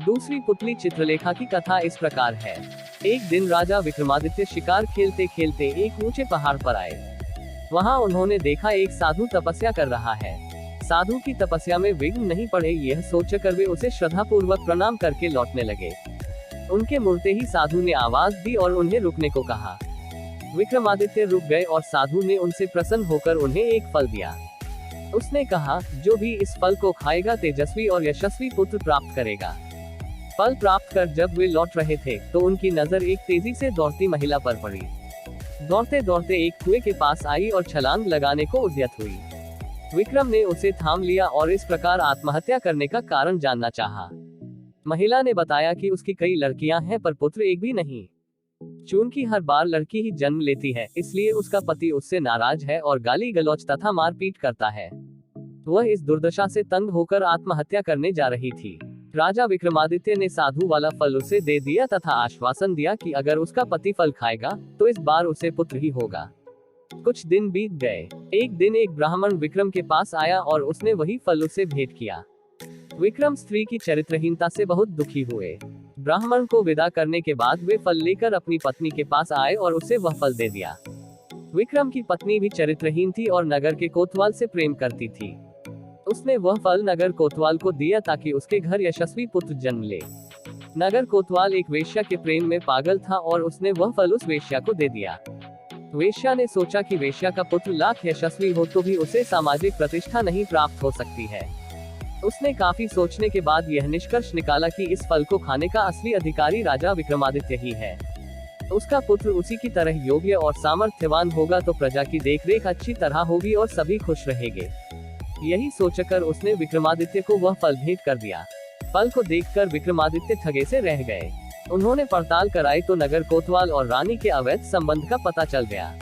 दूसरी पुतली चित्रलेखा की कथा इस प्रकार है। एक दिन राजा विक्रमादित्य शिकार खेलते खेलते एक ऊंचे पहाड़ पर आए। वहां उन्होंने देखा एक साधु तपस्या कर रहा है। साधु की तपस्या में विघ्न नहीं पड़े, यह सोचकर वे उसे श्रद्धापूर्वक प्रणाम करके लौटने लगे। उनके मुड़ते ही साधु ने आवाज दी और उन्हें रुकने को कहा। विक्रमादित्य रुक गए और साधु ने उनसे प्रसन्न होकर उन्हें एक फल दिया। उसने कहा, जो भी इस फल को खाएगा तेजस्वी और यशस्वी पुत्र प्राप्त करेगा। फल प्राप्त कर जब वे लौट रहे थे तो उनकी नजर एक तेजी से दौड़ती महिला पर पड़ी। दौड़ते दौड़ते एक कुएं के पास आई और छलांग लगाने को उद्यत हुई। विक्रम ने उसे थाम लिया और इस प्रकार आत्महत्या करने का कारण जानना चाहा। महिला ने बताया कि उसकी कई लड़कियां हैं पर पुत्र एक भी नहीं। चूंकि हर बार लड़की ही जन्म लेती है, इसलिए उसका पति उससे नाराज है और गाली गलौज तथा मारपीट करता है। वह इस दुर्दशा से तंग होकर आत्महत्या करने जा रही थी। राजा विक्रमादित्य ने साधु वाला फल उसे दे दिया तथा आश्वासन दिया कि अगर उसका पति फल खाएगा तो इस बार उसे पुत्र ही होगा। कुछ दिन बीत गए। एक दिन एक ब्राह्मण विक्रम के पास आया और उसने वही फल उसे भेंट किया। विक्रम स्त्री की चरित्रहीनता से बहुत दुखी हुए। ब्राह्मण को विदा करने के बाद वे फल लेकर अपनी पत्नी के पास आए और उसे वह फल दे दिया। विक्रम की पत्नी भी चरित्रहीन थी और नगर के कोतवाल से प्रेम करती थी। उसने वह फल नगर कोतवाल को दिया ताकि उसके घर यशस्वी पुत्र जन्म ले। नगर कोतवाल एक वेश्या के प्रेम में पागल था और उसने वह फल उस वेश्या को दे दिया। वेश्या ने सोचा कि वेश्या का पुत्र लाख यशस्वी हो तो भी उसे सामाजिक प्रतिष्ठा नहीं प्राप्त हो सकती है। उसने काफी सोचने के बाद यह निष्कर्ष निकाला कि इस फल को खाने का असली अधिकारी राजा विक्रमादित्य ही है। उसका पुत्र उसी की तरह योग्य और सामर्थ्यवान होगा तो प्रजा की देखरेख अच्छी तरह होगी और सभी खुश रहेंगे। यही सोचकर उसने विक्रमादित्य को वह फल भेंट कर दिया। फल को देखकर विक्रमादित्य ठगे से रह गए। उन्होंने पड़ताल कराई तो नगर कोतवाल और रानी के अवैध संबंध का पता चल गया।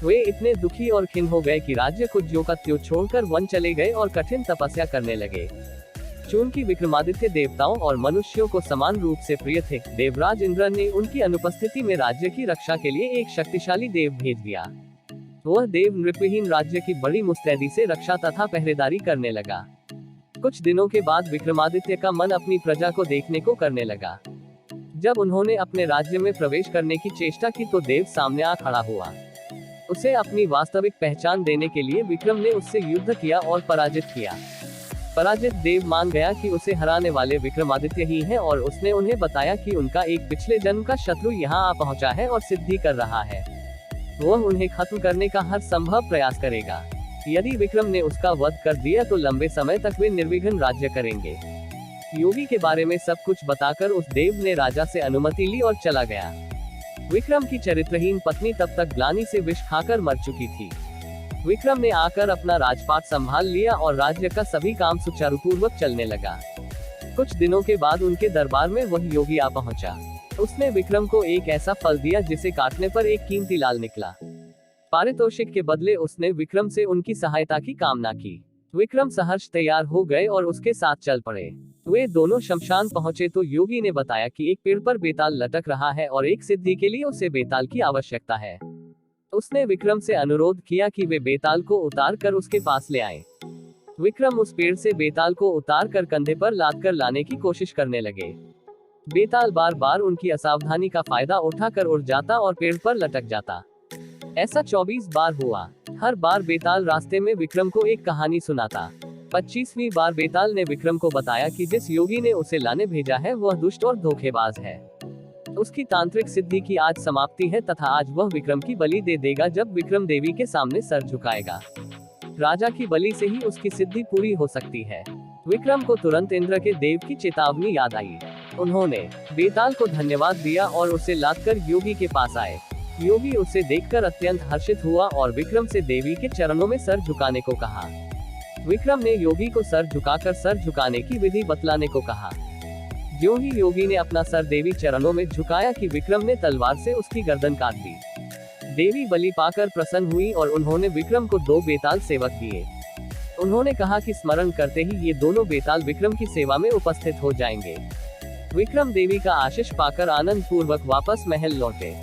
वे इतने दुखी और खिन्न हो गए कि राज्य को ज्यों का त्यों छोड़कर वन चले गए और कठिन तपस्या करने लगे। चूंकि विक्रमादित्य देवताओं और मनुष्यों को समान रूप से प्रिय थे, देवराज इंद्र ने उनकी अनुपस्थिति में राज्य की रक्षा के लिए एक शक्तिशाली देव भेज दिया। वह देव नृपहीन राज्य की बड़ी मुस्तैदी से रक्षा तथा पहरेदारी करने लगा। कुछ दिनों के बाद विक्रमादित्य का मन अपनी प्रजा को देखने को करने लगा। जब उन्होंने अपने राज्य में प्रवेश करने की चेष्टा की तो देव सामने आ खड़ा हुआ। उसे अपनी वास्तविक पहचान देने के लिए विक्रम ने उससे युद्ध किया और पराजित किया। पराजित देव मान गया कि उसे हराने वाले विक्रमादित्य ही हैं और उसने उन्हें बताया कि उनका एक पिछले जन्म का शत्रु यहाँ आ पहुँचा है और सिद्धि कर रहा है। वह उन्हें खत्म करने का हर संभव प्रयास करेगा। यदि विक्रम ने उसका वध कर दिया तो लंबे समय तक वे निर्विघ्न राज्य करेंगे। योगी के बारे में सब कुछ बताकर उस देव ने राजा से अनुमति ली और चला गया। विक्रम की चरित्रहीन पत्नी तब तक ग्लानि से विष खाकर मर चुकी थी। विक्रम ने आकर अपना राजपाट संभाल लिया और राज्य का सभी काम सुचारुपूर्वक चलने लगा। कुछ दिनों के बाद उनके दरबार में वह योगी आ पहुंचा। उसने विक्रम को एक ऐसा फल दिया जिसे काटने पर एक कीमती लाल निकला। पारितोषिक के बदले उसने विक्रम से उनकी सहायता की कामना की। विक्रम सहर्ष तैयार हो गए और उसके साथ चल पड़े। वे दोनों शमशान पहुंचे तो योगी ने बताया कि एक पेड़ पर बेताल लटक रहा है और एक सिद्धि के लिए उसे बेताल की आवश्यकता है। उसने विक्रम से अनुरोध किया कि वे बेताल को उतार कर उसके पास ले आए। विक्रम उस पेड़ से बेताल को उतार कर कंधे पर लाद कर लाने की कोशिश करने लगे। बेताल बार बार उनकी असावधानी का फायदा उठाकर उड़ जाता और पेड़ पर लटक जाता। ऐसा 24 बार हुआ। हर बार बेताल रास्ते में विक्रम को एक कहानी सुनाता। 25वीं बार बेताल ने विक्रम को बताया कि जिस योगी ने उसे लाने भेजा है वह दुष्ट और धोखेबाज है। उसकी तांत्रिक सिद्धि की आज समाप्ति है तथा आज वह विक्रम की बलि दे देगा जब विक्रम देवी के सामने सर झुकाएगा। राजा की बलि से ही उसकी सिद्धि पूरी हो सकती है। विक्रम को तुरंत इंद्र के देव की चेतावनी याद आई। उन्होंने बेताल को धन्यवाद दिया और उसे लादकर योगी के पास आए। योगी उसे देखकर अत्यंत हर्षित हुआ और विक्रम से देवी के चरणों में सर झुकाने को कहा। विक्रम ने योगी को सर झुकाकर सर झुकाने की विधि बतलाने को कहा। ज्यों ही योगी ने अपना सर देवी चरणों में झुकाया कि विक्रम ने तलवार से उसकी गर्दन काट दी। देवी बलि पाकर प्रसन्न हुई और उन्होंने विक्रम को 2 बेताल सेवक दिए। उन्होंने कहा कि स्मरण करते ही ये दोनों बेताल विक्रम की सेवा में उपस्थित हो जाएंगे। विक्रम देवी का आशीष पाकर आनंद पूर्वक वापस महल लौटे।